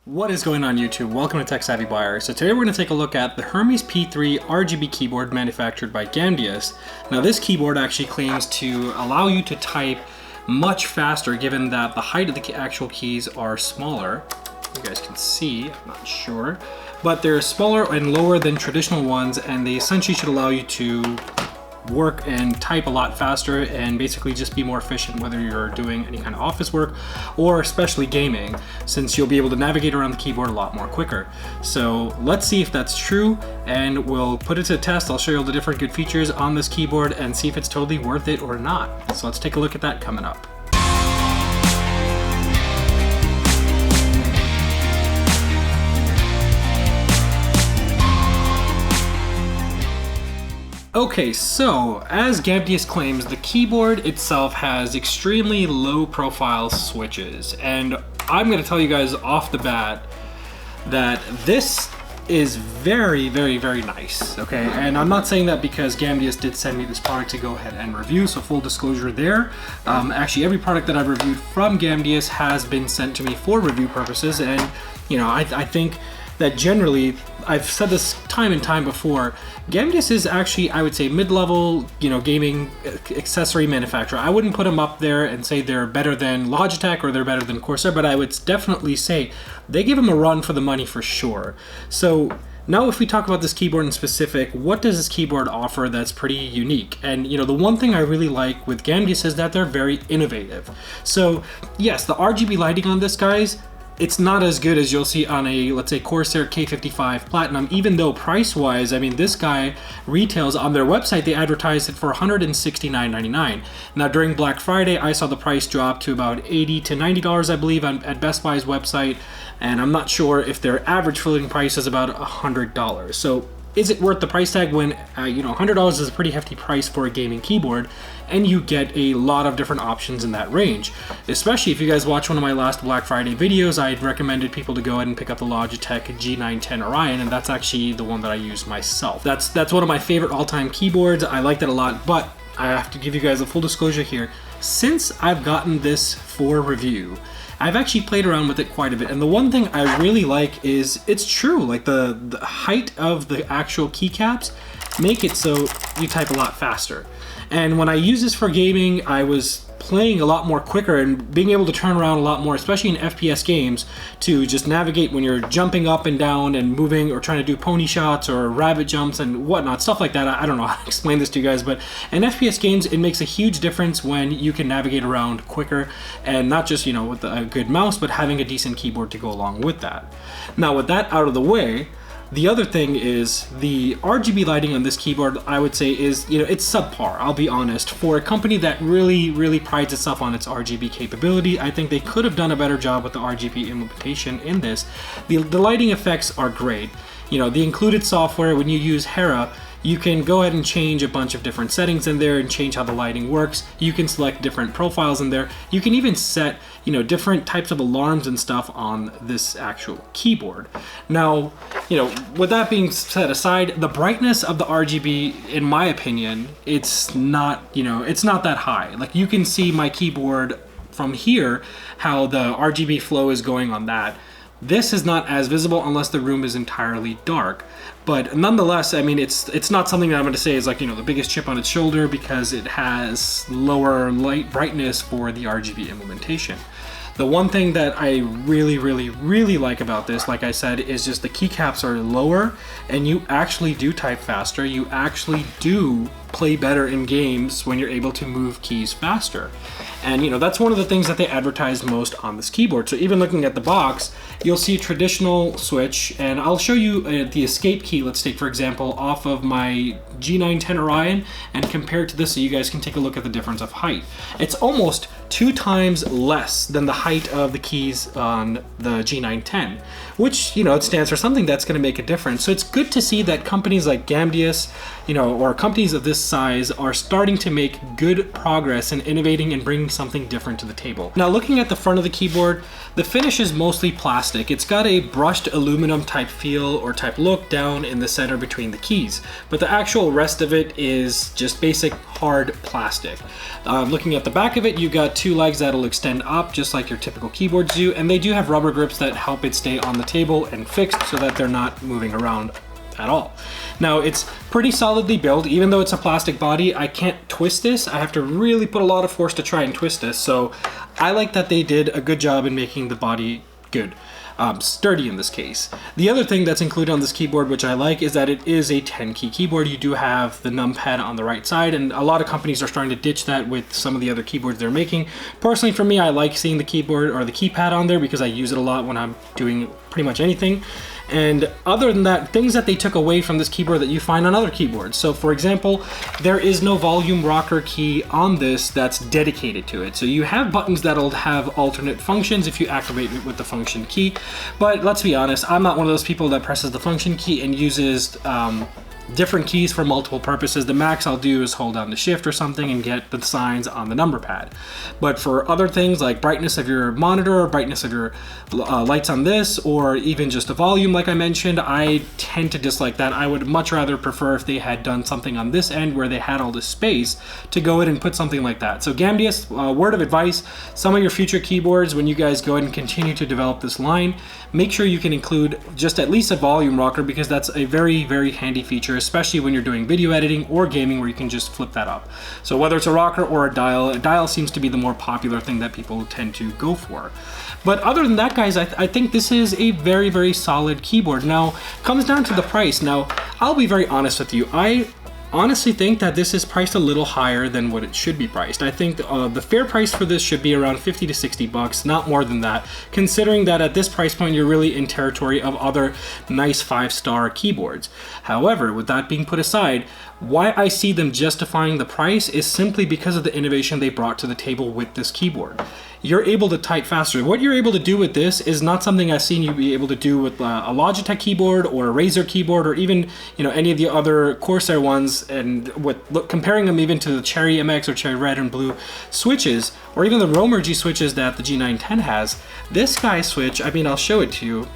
What is going on YouTube? Welcome to Tech Savvy Buyer. So today we're going to take a look at the Hermes P3 RGB keyboard manufactured by Gamdias. Now this keyboard actually claims to allow you to type much faster given that the height of the actual keys are smaller. You guys can see, I'm not sure. But they're smaller and lower than traditional ones, and they essentially should allow you to work and type a lot faster and basically just be more efficient whether you're doing any kind of office work or especially gaming, since you'll be able to navigate around the keyboard a lot more quicker. So let's see if that's true, and we'll put it to the test. I'll show you all the different good features on this keyboard and see if it's totally worth it or not. So let's take a look at that coming up. Okay, so as Gamdias claims, the keyboard itself has extremely low profile switches, and I'm going to tell you guys off the bat that this is very nice, okay? And I'm not saying that because Gamdias did send me this product to go ahead and review, so full disclosure there. Actually, every product that I've reviewed from Gamdias has been sent to me for review purposes, and you know, I think that generally, I've said this time and time before, Gamdias is actually, I would say, mid-level, you know, gaming accessory manufacturer. I wouldn't put them up there and say they're better than Logitech or they're better than Corsair, but I would definitely say they give them a run for the money for sure. So now if we talk about this keyboard in specific, what does this keyboard offer that's pretty unique? And you know, the one thing I really like with Gamdias is that they're very innovative. So yes, the RGB lighting on this, guys, it's not as good as you'll see on a, let's say, Corsair K55 Platinum, even though price-wise, I mean, this guy retails on their website, they advertise it for $169.99. Now, during Black Friday, I saw the price drop to about $80 to $90, I believe, at Best Buy's website, and I'm not sure if their average floating price is about $100. So is it worth the price tag when, you know, $100 is a pretty hefty price for a gaming keyboard, and you get a lot of different options in that range? Especially if you guys watch one of my last Black Friday videos, I had recommended people to go ahead and pick up the Logitech G910 Orion, and that's actually the one that I use myself. That's one of my favorite all-time keyboards. I like that a lot, but I have to give you guys a full disclosure here. Since I've gotten this for review, I've actually played around with it quite a bit, and the one thing I really like is it's true, like the height of the actual keycaps make it so you type a lot faster. And when I use this for gaming, I was playing a lot more quicker and being able to turn around a lot more, especially in FPS games, to just navigate when you're jumping up and down and moving or trying to do pony shots or rabbit jumps and whatnot, stuff like that. I don't know how to explain this to you guys, but in FPS games, it makes a huge difference when you can navigate around quicker, and not just, you know, with a good mouse, but having a decent keyboard to go along with that. Now, with that out of the way, the other thing is the RGB lighting on this keyboard, I would say, is, you know, it's subpar, I'll be honest. For a company that really prides itself on its RGB capability, I think they could have done a better job with the RGB implementation in this. The lighting effects are great. You know, the included software, when you use Hera, you can go ahead and change a bunch of different settings in there and change how the lighting works. You can select different profiles in there. You can even set, you know, different types of alarms and stuff on this actual keyboard. Now, you know, with that being set aside, the brightness of the RGB, in my opinion, it's not, you know, it's not that high. Like, you can see my keyboard from here, how the RGB flow is going on that. This is not as visible unless the room is entirely dark. But nonetheless, I mean, it's not something that I'm going to say is like, you know, the biggest chip on its shoulder, because it has lower light brightness for the RGB implementation. The one thing that I really like about this, like I said, is just the keycaps are lower, and you actually do type faster. You actually do play better in games when you're able to move keys faster. And you know, that's one of the things that they advertise most on this keyboard. So even looking at the box, you'll see a traditional switch, and I'll show you the escape key, let's take for example, off of my G910 Orion and compare it to this so you guys can take a look at the difference of height. It's almost 2 times less than the height of the keys on the G910, which, you know, it stands for something that's going to make a difference. So it's good to see that companies like Gamdias, you know, or companies of this size are starting to make good progress in innovating and bringing something different to the table. Now, looking at the front of the keyboard, the finish is mostly plastic. It's got a brushed aluminum type feel or type look down in the center between the keys, but the actual rest of it is just basic hard plastic. Looking at the back of it, you got two legs that'll extend up just like your typical keyboards do, and they do have rubber grips that help it stay on the table and fixed so that they're not moving around at all. Now it's pretty solidly built. Even though it's a plastic body, I can't twist this. I have to really put a lot of force to try and twist this, so I like that they did a good job in making the body good. Sturdy in this case. The other thing that's included on this keyboard, which I like, is that it is a 10-key keyboard. You do have the numpad on the right side, and a lot of companies are starting to ditch that with some of the other keyboards they're making. Personally, for me, I like seeing the keyboard or the keypad on there because I use it a lot when I'm doing pretty much anything. And other than that, things that they took away from this keyboard that you find on other keyboards. So for example, there is no volume rocker key on this that's dedicated to it. So you have buttons that'll have alternate functions if you activate it with the function key. But let's be honest, I'm not one of those people that presses the function key and uses different keys for multiple purposes. The max I'll do is hold down the shift or something and get the signs on the number pad. But for other things like brightness of your monitor or brightness of your lights on this, or even just the volume like I mentioned, I tend to dislike that. I would much rather prefer if they had done something on this end where they had all this space to go in and put something like that. So Gamdias, word of advice, some of your future keyboards, when you guys go ahead and continue to develop this line, make sure you can include just at least a volume rocker, because that's a very, very handy feature, especially when you're doing video editing or gaming where you can just flip that up. So whether it's a rocker or a dial seems to be the more popular thing that people tend to go for. But other than that, guys, I think this is a very, very solid keyboard. Now, it comes down to the price. Now, I'll be very honest with you. I honestly think that this is priced a little higher than what it should be priced. I think the fair price for this should be around 50 to 60 bucks, not more than that, considering that at this price point you're really in territory of other nice 5-star keyboards. However, with that being put aside, why I see them justifying the price is simply because of the innovation they brought to the table with this keyboard. You're able to type faster. What you're able to do with this is not something I've seen you be able to do with a Logitech keyboard or a Razer keyboard, or even any of the other Corsair ones, and comparing them even to the Cherry MX or Cherry Red and Blue switches, or even the Romergy switches that the G910 has. This guy's switch, I mean, I'll show it to you,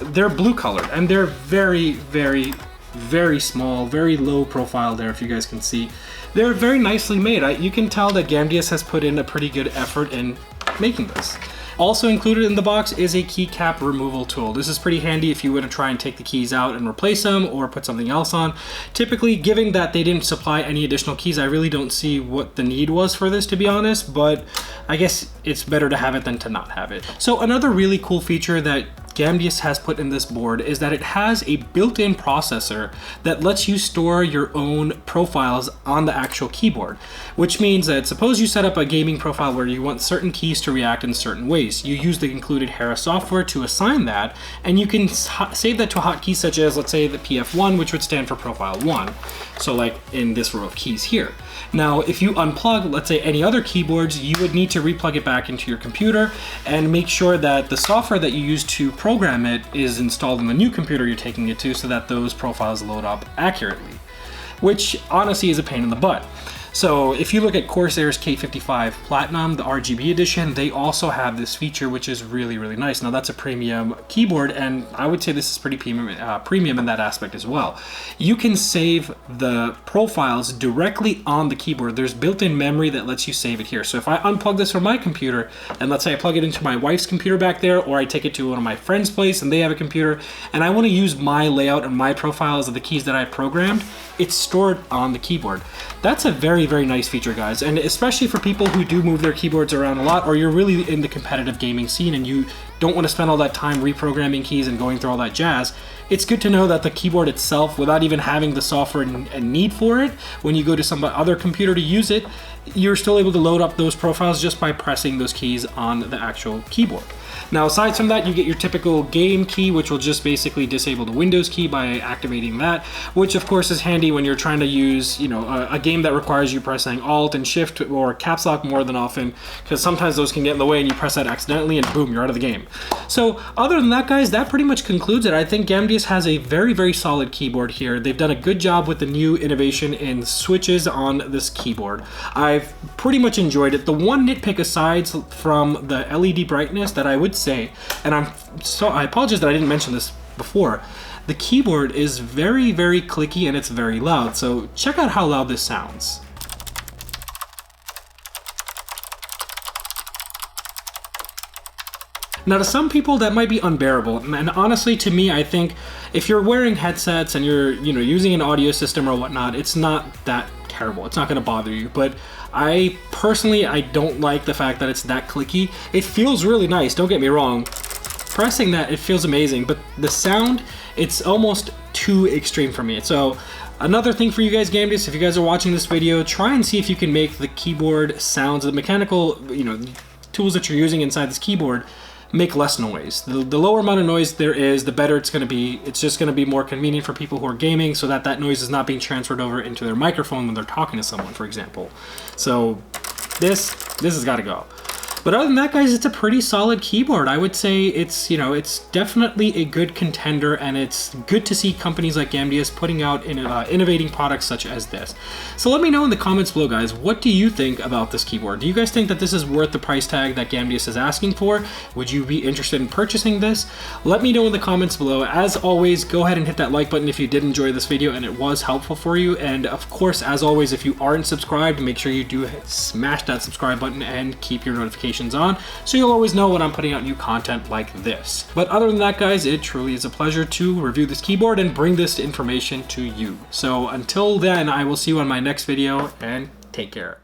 they're blue colored, and they're very, very, very small, very low profile there, if you guys can see. They're very nicely made. You can tell that Gamdias has put in a pretty good effort in making this. Also included in the box is a keycap removal tool. This is pretty handy if you were to try and take the keys out and replace them or put something else on. Typically, given that they didn't supply any additional keys, I really don't see what the need was for this, to be honest, but I guess it's better to have it than to not have it. So another really cool feature that Gamdias has put in this board is that it has a built-in processor that lets you store your own profiles on the actual keyboard, which means that suppose you set up a gaming profile where you want certain keys to react in certain ways. You use the included Hermes software to assign that, and you can save that to a hotkey such as, let's say, the PF1, which would stand for profile 1. So like in this row of keys here. Now, if you unplug, let's say, any other keyboards, you would need to replug it back into your computer and make sure that the software that you use to program it is installed in the new computer you're taking it to, so that those profiles load up accurately, which honestly is a pain in the butt. So if you look at Corsair's K55 Platinum, the RGB edition, they also have this feature, which is really, really nice. Now that's a premium keyboard, and I would say this is pretty premium in that aspect as well. You can save the profiles directly on the keyboard. There's built-in memory that lets you save it here. So if I unplug this from my computer, and let's say I plug it into my wife's computer back there, or I take it to one of my friends' place and they have a computer, and I want to use my layout and my profiles of the keys that I programmed, it's stored on the keyboard. That's a very, very nice feature, guys, and especially for people who do move their keyboards around a lot, or you're really in the competitive gaming scene and you don't want to spend all that time reprogramming keys and going through all that jazz. It's good to know that the keyboard itself, without even having the software and need for it, when you go to some other computer to use it, you're still able to load up those profiles just by pressing those keys on the actual keyboard. Now, aside from that, you get your typical game key, which will just basically disable the Windows key by activating that, which of course is handy when you're trying to use, a game that requires you pressing Alt and Shift or Caps Lock more than often, because sometimes those can get in the way and you press that accidentally and boom, you're out of the game. So other than that, guys, that pretty much concludes it. I think Gamdias has a very, very solid keyboard here. They've done a good job with the new innovation in switches on this keyboard. I've pretty much enjoyed it. The one nitpick aside from the LED brightness that I would say, and I apologize that I didn't mention this before, the keyboard is very, very clicky and it's very loud. So check out how loud this sounds. Now to some people that might be unbearable, and honestly to me, I think if you're wearing headsets and you're using an audio system or whatnot, it's not that terrible. It's not going to bother you. But I personally, I don't like the fact that it's that clicky. It feels really nice, don't get me wrong. Pressing that, it feels amazing, but the sound, it's almost too extreme for me. So another thing for you guys, Gamdias, if you guys are watching this video, try and see if you can make the keyboard sounds, the mechanical, tools that you're using inside this keyboard, make less noise. The lower amount of noise there is, the better it's going to be. It's just going to be more convenient for people who are gaming, so that noise is not being transferred over into their microphone when they're talking to someone, for example. So this has got to go. But other than that, guys, it's a pretty solid keyboard. I would say it's, it's definitely a good contender, and it's good to see companies like Gamdias putting out innovating products such as this. So let me know in the comments below, guys, what do you think about this keyboard? Do you guys think that this is worth the price tag that Gamdias is asking for? Would you be interested in purchasing this? Let me know in the comments below. As always, go ahead and hit that like button if you did enjoy this video and it was helpful for you. And of course, as always, if you aren't subscribed, make sure you do smash that subscribe button and keep your notifications on, so you'll always know when I'm putting out new content like this. But other than that, guys, it truly is a pleasure to review this keyboard and bring this information to you. So until then, I will see you on my next video, and take care.